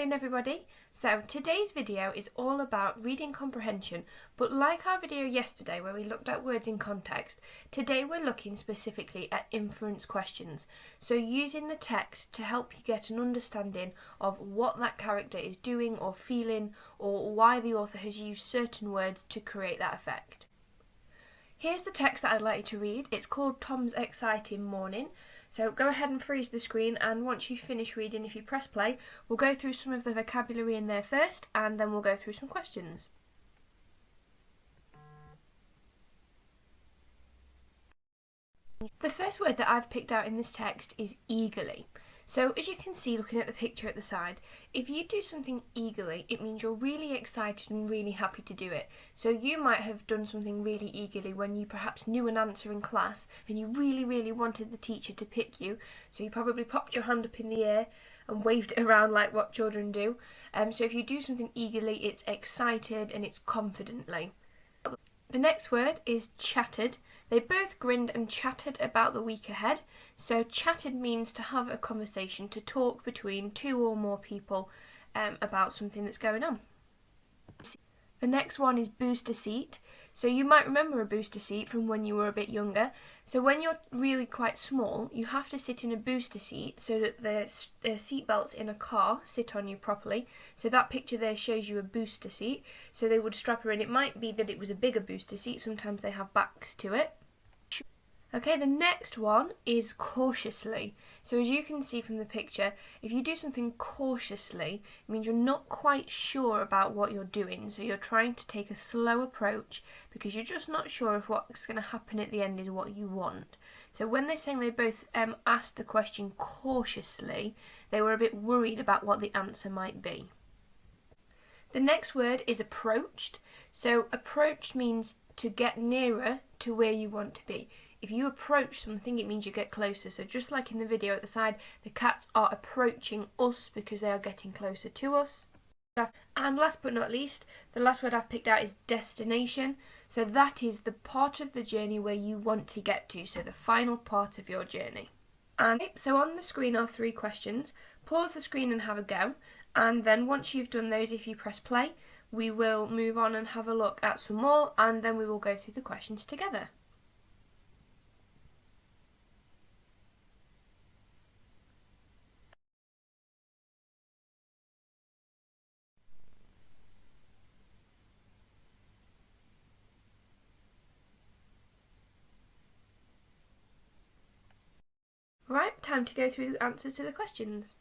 morning everybody. So today's video is all about reading comprehension, but like our video yesterday where we looked at words in context, today we're looking specifically at inference questions. So using the text to help you get an understanding of what that character is doing or feeling, or why the author has used certain words to create that effect. Here's the text that I'd like you to read. It's called Tom's Exciting Morning. So go ahead and freeze the screen, and once you finish reading, if you press play, we'll go through some of the vocabulary in there first, and then we'll go through some questions. The first word that I've picked out in this text is eagerly. So as you can see looking at the picture at the side, if you do something eagerly, it means you're really excited and really happy to do it. So you might have done something really eagerly when you perhaps knew an answer in class and you really wanted the teacher to pick you. So you probably popped your hand up in the air and waved it around like what children do. So if you do something eagerly, it's excited and it's confidently. The next word is chattered. They both grinned and chattered about the week ahead. So chattered means to have a conversation, to talk between two or more people about something that's going on. The next one is booster seat. So you might remember a booster seat from when you were a bit younger. So when you're really quite small, you have to sit in a booster seat so that the seat belts in a car sit on you properly. So that picture there shows you a booster seat. So they would strap her in. It might be that it was a bigger booster seat. Sometimes they have backs to it. Okay, the next one is cautiously. So as you can see from the picture, if you do something cautiously, it means you're not quite sure about what you're doing. So you're trying to take a slow approach because you're just not sure if what's going to happen at the end is what you want. So when they're saying they both asked the question cautiously, they were a bit worried about what the answer might be. The next word is approached. So approached means to get nearer to where you want to be. If you approach something, it means you get closer. So just like in the video at the side, the cats are approaching us because they are getting closer to us. And last but not least, the last word I've picked out is destination. So that is the part of the journey where you want to get to, so the final part of your journey. And so on the screen are 3 questions. Pause the screen and have a go. And then once you've done those, if you press play, we will move on and have a look at some more, and then we will go through the questions together. Right, time to go through the answers to the questions.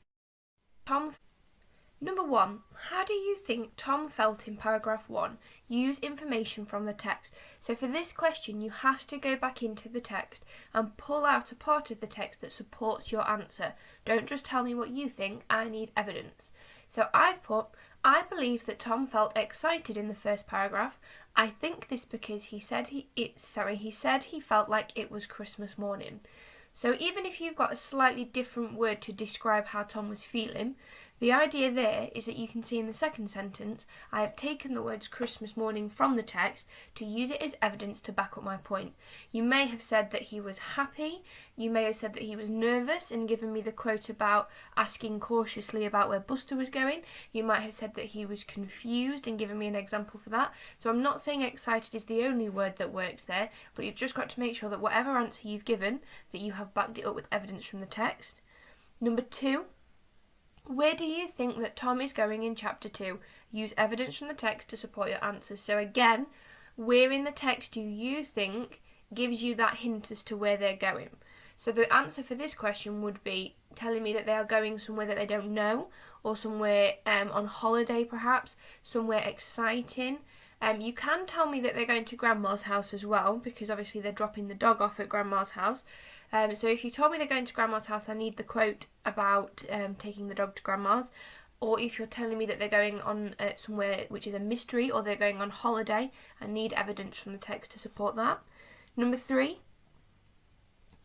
Number 1. How do you think Tom felt in paragraph 1? Use information from the text. So for this question, you have to go back into the text and pull out a part of the text that supports your answer. Don't just tell me what you think, I need evidence. So I've put, I believe that Tom felt excited in the first paragraph. I think this because he said he felt like it was Christmas morning. So even if you've got a slightly different word to describe how Tom was feeling, the idea there is that you can see in the second sentence, I have taken the words Christmas morning from the text to use it as evidence to back up my point. You may have said that he was happy, you may have said that he was nervous and given me the quote about asking cautiously about where Buster was going. You might have said that he was confused and given me an example for that. So I'm not saying excited is the only word that works there, but you've just got to make sure that whatever answer you've given, that you have backed it up with evidence from the text. Number 2. Where do you think that Tom is going in chapter 2? Use evidence from the text to support your answers. So again, where in the text do you think gives you that hint as to where they're going? So the answer for this question would be telling me that they are going somewhere that they don't know, or somewhere on holiday perhaps, somewhere exciting. You can tell me that they're going to Grandma's house as well, because obviously they're dropping the dog off at Grandma's house. So if you told me they're going to Grandma's house, I need the quote about taking the dog to Grandma's. Or if you're telling me that they're going on somewhere which is a mystery, or they're going on holiday, I need evidence from the text to support that. Number 3.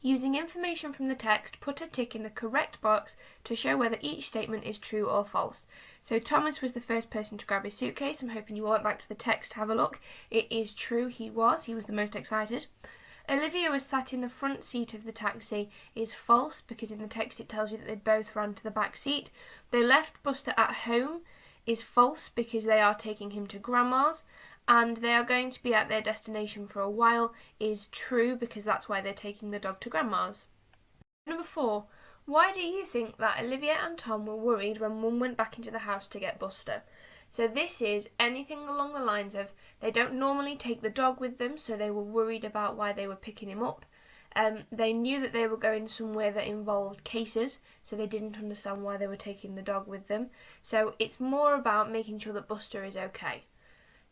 Using information from the text, put a tick in the correct box to show whether each statement is true or false. So Thomas was the first person to grab his suitcase. I'm hoping you all went back to the text to have a look. It is true, he was the most excited. Olivia was sat in the front seat of the taxi is false, because in the text it tells you that they both ran to the back seat. They left Buster at home is false, because they are taking him to Grandma's. And they are going to be at their destination for a while is true, because that's why they're taking the dog to Grandma's. Number 4. Why do you think that Olivia and Tom were worried when Mum went back into the house to get Buster? So this is anything along the lines of they don't normally take the dog with them, so they were worried about why they were picking him up. They knew that they were going somewhere that involved cases, so they didn't understand why they were taking the dog with them. So it's more about making sure that Buster is okay.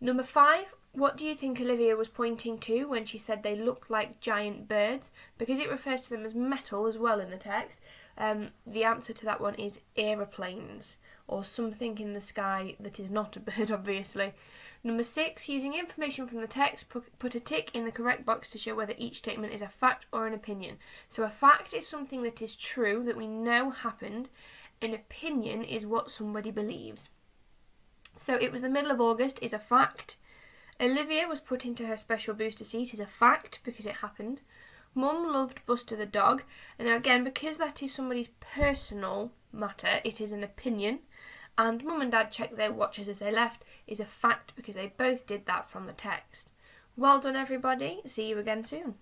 Number 5, what do you think Olivia was pointing to when she said they looked like giant birds? Because it refers to them as metal as well in the text. The answer to that one is aeroplanes, or something in the sky that is not a bird, obviously. Number 6, using information from the text, put a tick in the correct box to show whether each statement is a fact or an opinion. So a fact is something that is true, that we know happened. An opinion is what somebody believes. So it was the middle of August is a fact. Olivia was put into her special booster seat is a fact, because it happened. Mum loved Buster the dog. And now again, because that is somebody's personal matter, it is an opinion. And Mum and Dad checked their watches as they left is a fact, because they both did that from the text. Well done, everybody. See you again soon.